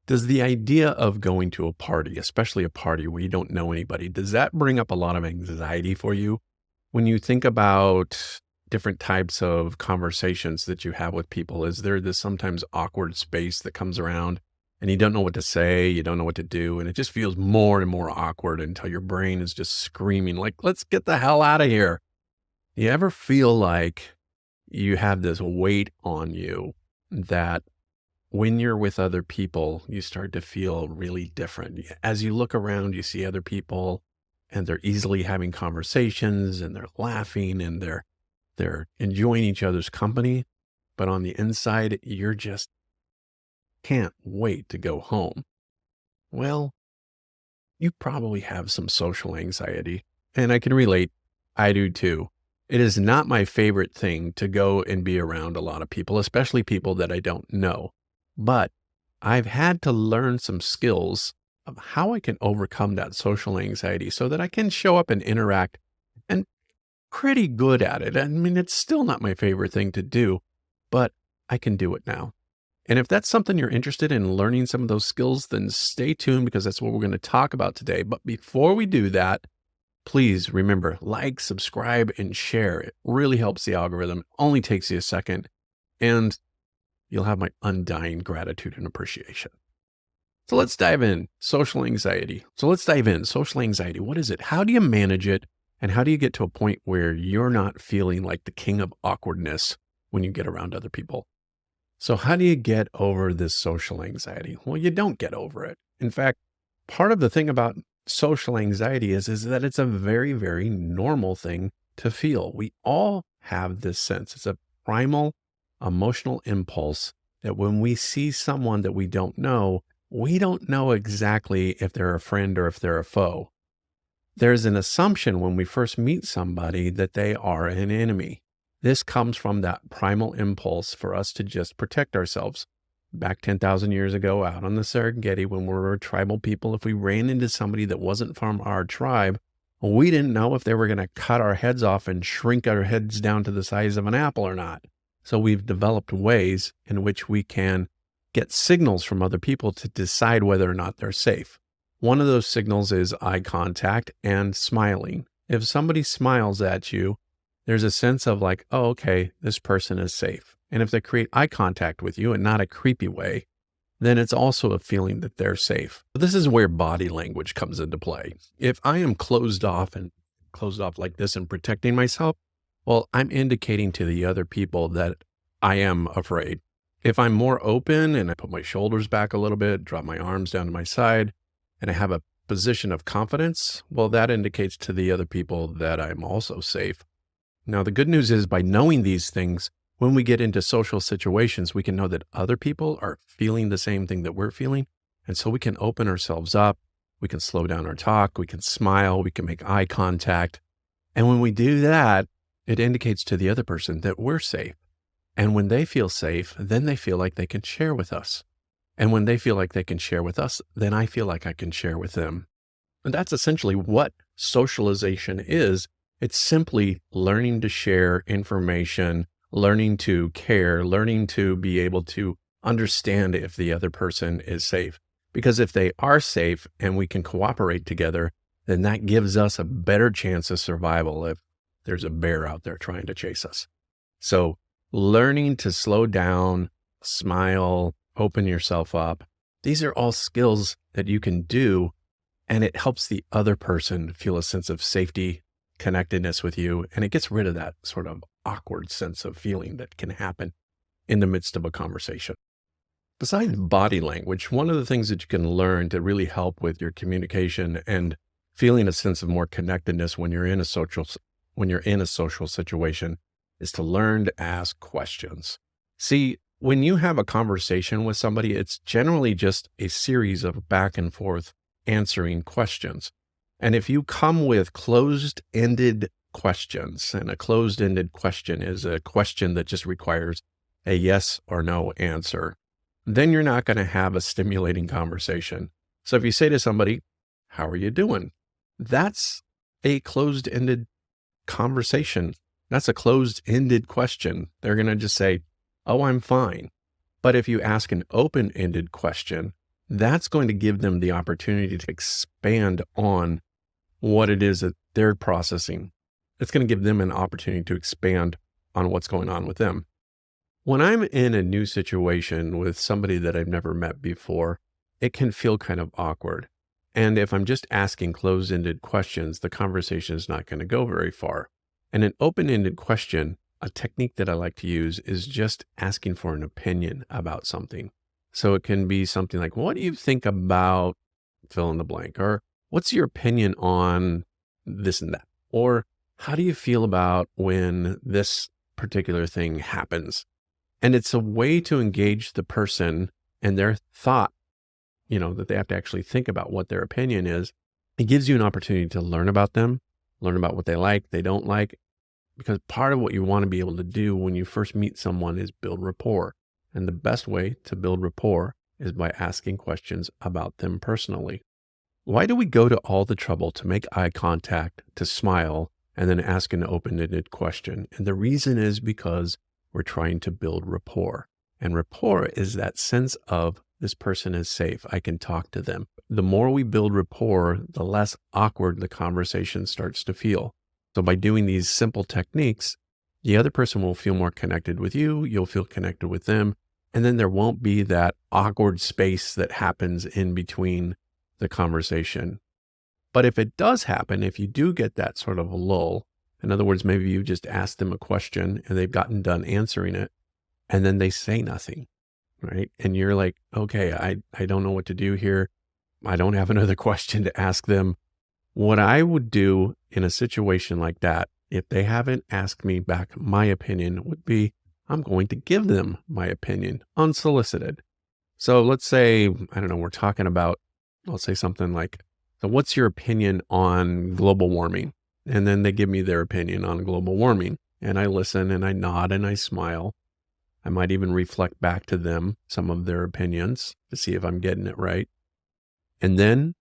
Does the idea of going to a party, especially a party where you don't know anybody, does that bring up a lot of anxiety for you? When you think about different types of conversations that you have with people, is there this sometimes awkward space that comes around and you don't know what to say, you don't know what to do, and it just feels more and more awkward until your brain is just screaming like, let's get the hell out of here. You ever feel like you have this weight on you that when you're with other people, you start to feel really different? As you look around, you see other people and they're easily having conversations and they're laughing and they're enjoying each other's company. But on the inside, you're just can't wait to go home. Well, you probably have some social anxiety, and I can relate. I do too. It is not my favorite thing to go and be around a lot of people, especially people that I don't know. But I've had to learn some skills of how I can overcome that social anxiety so that I can show up and interact and pretty good at it. I mean, it's still not my favorite thing to do, but I can do it now. And if that's something you're interested in learning some of those skills, then stay tuned because that's what we're going to talk about today. But before we do that, please remember, like, subscribe, and share. It really helps the algorithm. It only takes you a second, and you'll have my undying gratitude and appreciation. So let's dive in. Social anxiety. Social anxiety. What is it? How do you manage it? And how do you get to a point where you're not feeling like the king of awkwardness when you get around other people? So how do you get over this social anxiety? Well, you don't get over it. In fact, part of the thing about social anxiety is that it's a very, very normal thing to feel. We all have this sense. It's a primal emotional impulse that when we see someone that we don't know exactly if they're a friend or if they're a foe. There's an assumption when we first meet somebody that they are an enemy. This comes from that primal impulse for us to just protect ourselves. Back 10,000 years ago out on the Serengeti, when we were tribal people, if we ran into somebody that wasn't from our tribe, we didn't know if they were going to cut our heads off and shrink our heads down to the size of an apple or not. So we've developed ways in which we can get signals from other people to decide whether or not they're safe. One of those signals is eye contact and smiling. If somebody smiles at you, there's a sense of like, oh, okay, this person is safe. And if they create eye contact with you and not a creepy way, then it's also a feeling that they're safe. This is where body language comes into play. If I am closed off like this and protecting myself, well, I'm indicating to the other people that I am afraid. If I'm more open and I put my shoulders back a little bit, drop my arms down to my side, and I have a position of confidence, well, that indicates to the other people that I'm also safe. Now, the good news is by knowing these things, when we get into social situations, we can know that other people are feeling the same thing that we're feeling. And so we can open ourselves up. We can slow down our talk. We can smile. We can make eye contact. And when we do that, it indicates to the other person that we're safe. And when they feel safe, then they feel like they can share with us. And when they feel like they can share with us, then I feel like I can share with them. And that's essentially what socialization is. It's simply learning to share information, learning to care, learning to be able to understand if the other person is safe. Because if they are safe and we can cooperate together, then that gives us a better chance of survival if there's a bear out there trying to chase us. So learning to slow down, smile, open yourself up, these are all skills that you can do, and it helps the other person feel a sense of safety, connectedness with you, and it gets rid of that sort of awkward sense of feeling that can happen in the midst of a conversation. Besides body language, one of the things that you can learn to really help with your communication and feeling a sense of more connectedness when you're in a social situation is to learn to ask questions. See, when you have a conversation with somebody, it's generally just a series of back and forth answering questions. And if you come with closed-ended questions, and a closed-ended question is a question that just requires a yes or no answer, then you're not going to have a stimulating conversation. So if you say to somebody, how are you doing? That's a closed-ended conversation. That's a closed-ended question. They're going to just say, oh, I'm fine. But if you ask an open-ended question, that's going to give them the opportunity to expand on what it is that they're processing. It's going to give them an opportunity to expand on what's going on with them. When I'm in a new situation with somebody that I've never met before, it can feel kind of awkward. And if I'm just asking closed-ended questions, the conversation is not going to go very far. And an open-ended question, a technique that I like to use, is just asking for an opinion about something. So it can be something like, what do you think about fill in the blank? Or what's your opinion on this and that? Or how do you feel about when this particular thing happens? And it's a way to engage the person and their thought, that they have to actually think about what their opinion is. It gives you an opportunity to learn about them, learn about what they like, they don't like, because part of what you want to be able to do when you first meet someone is build rapport. And the best way to build rapport is by asking questions about them personally. Why do we go to all the trouble to make eye contact, to smile, and then ask an open-ended question? And the reason is because we're trying to build rapport. And rapport is that sense of this person is safe. I can talk to them. The more we build rapport, the less awkward the conversation starts to feel. So by doing these simple techniques, the other person will feel more connected with you. You'll feel connected with them. And then there won't be that awkward space that happens in between the conversation. But if it does happen, if you do get that sort of a lull, in other words, maybe you just asked them a question and they've gotten done answering it, and then they say nothing, right? And you're like, okay, I don't know what to do here. I don't have another question to ask them. What I would do in a situation like that, if they haven't asked me back my opinion, would be, I'm going to give them my opinion unsolicited. So let's say, I don't know, we're talking about, I'll say something like, so what's your opinion on global warming? And then they give me their opinion on global warming. And I listen and I nod and I smile. I might even reflect back to them some of their opinions to see if I'm getting it right. And then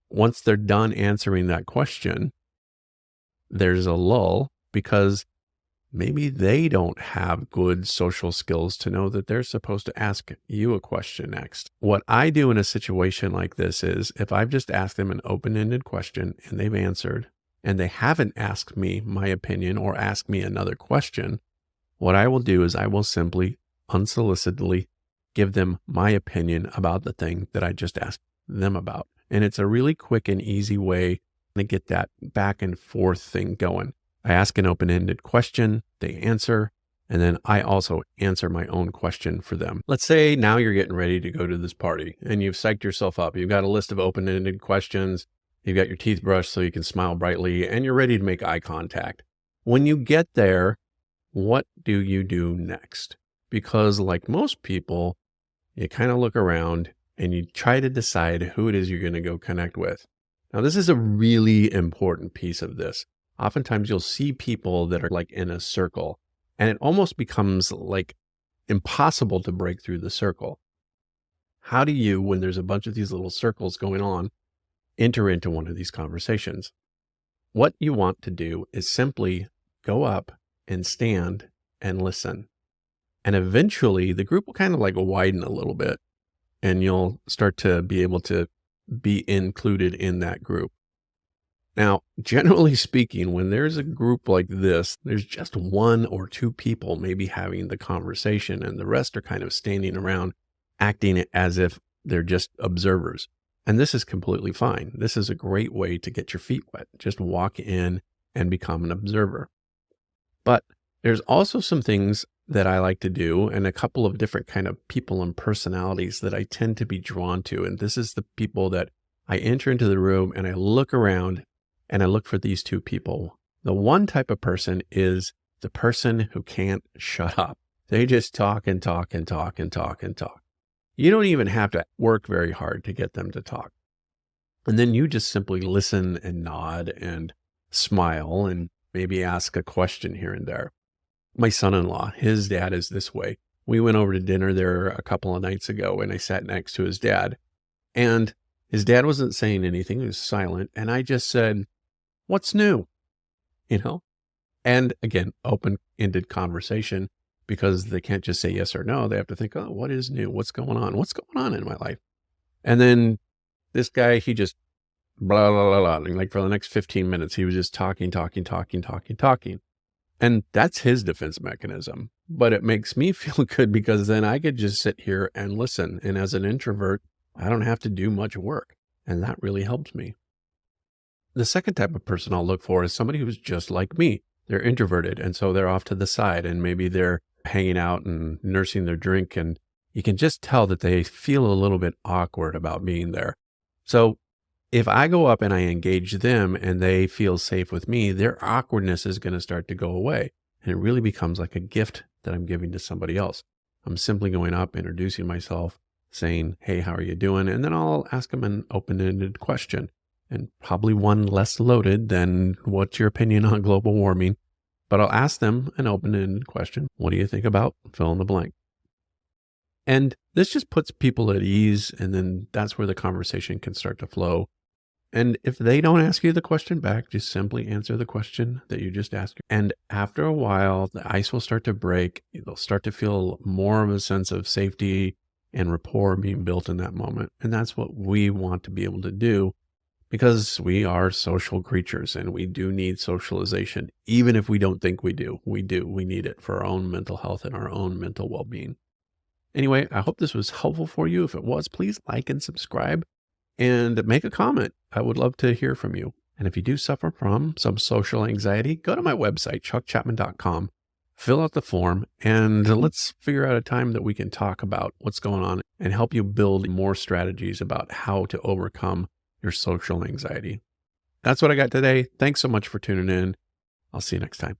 once they're done answering that question, there's a lull because maybe they don't have good social skills to know that they're supposed to ask you a question next. What I do in a situation like this is if I've just asked them an open-ended question and they've answered and they haven't asked me my opinion or asked me another question, what I will do is I will simply unsolicitedly give them my opinion about the thing that I just asked them about. And it's a really quick and easy way to get that back and forth thing going. I ask an open-ended question, they answer, and then I also answer my own question for them. Let's say now you're getting ready to go to this party and you've psyched yourself up. You've got a list of open-ended questions. You've got your teeth brushed so you can smile brightly and you're ready to make eye contact. When you get there, what do you do next? Because like most people, you kind of look around and you try to decide who it is you're going to go connect with. Now, this is a really important piece of this. Oftentimes you'll see people that are like in a circle and it almost becomes like impossible to break through the circle. How do you, when there's a bunch of these little circles going on, enter into one of these conversations? What you want to do is simply go up and stand and listen. And eventually the group will kind of like widen a little bit and you'll start to be able to be included in that group. Now, generally speaking, when there's a group like this, there's just one or two people maybe having the conversation and the rest are kind of standing around acting as if they're just observers. And this is completely fine. This is a great way to get your feet wet. Just walk in and become an observer. But there's also some things that I like to do and a couple of different kind of people and personalities that I tend to be drawn to. And this is the people that I enter into the room and I look around and I look for these two people. The one type of person is the person who can't shut up. They just talk and talk and talk and talk and talk. You don't even have to work very hard to get them to talk. And then you just simply listen and nod and smile and maybe ask a question here and there. My son-in-law, his dad is this way. We went over to dinner there a couple of nights ago and I sat next to his dad and his dad wasn't saying anything. He was silent. And I just said, "What's new?" And again, open-ended conversation because they can't just say yes or no. They have to think, oh, what is new? What's going on? What's going on in my life? And then this guy, he just blah, blah, blah, blah. And like for the next 15 minutes, he was just talking, talking, talking, talking, talking. And that's his defense mechanism. But it makes me feel good because then I could just sit here and listen. And as an introvert, I don't have to do much work. And that really helps me. The second type of person I'll look for is somebody who's just like me. They're introverted, and so they're off to the side, and maybe they're hanging out and nursing their drink, and you can just tell that they feel a little bit awkward about being there. So if I go up and I engage them and they feel safe with me, their awkwardness is going to start to go away, and it really becomes like a gift that I'm giving to somebody else. I'm simply going up, introducing myself, saying, "Hey, how are you doing?" And then I'll ask them an open-ended question, and probably one less loaded than what's your opinion on global warming. But I'll ask them an open-ended question. What do you think about fill in the blank? And this just puts people at ease. And then that's where the conversation can start to flow. And if they don't ask you the question back, just simply answer the question that you just asked. And after a while, the ice will start to break. They'll start to feel more of a sense of safety and rapport being built in that moment. And that's what we want to be able to do, because we are social creatures and we do need socialization. Even if we don't think we do, we do. We need it for our own mental health and our own mental well-being. Anyway, I hope this was helpful for you. If it was, please like and subscribe and make a comment. I would love to hear from you. And if you do suffer from some social anxiety, go to my website, chuckchapman.com, fill out the form, and let's figure out a time that we can talk about what's going on and help you build more strategies about how to overcome your social anxiety. That's what I got today. Thanks so much for tuning in. I'll see you next time.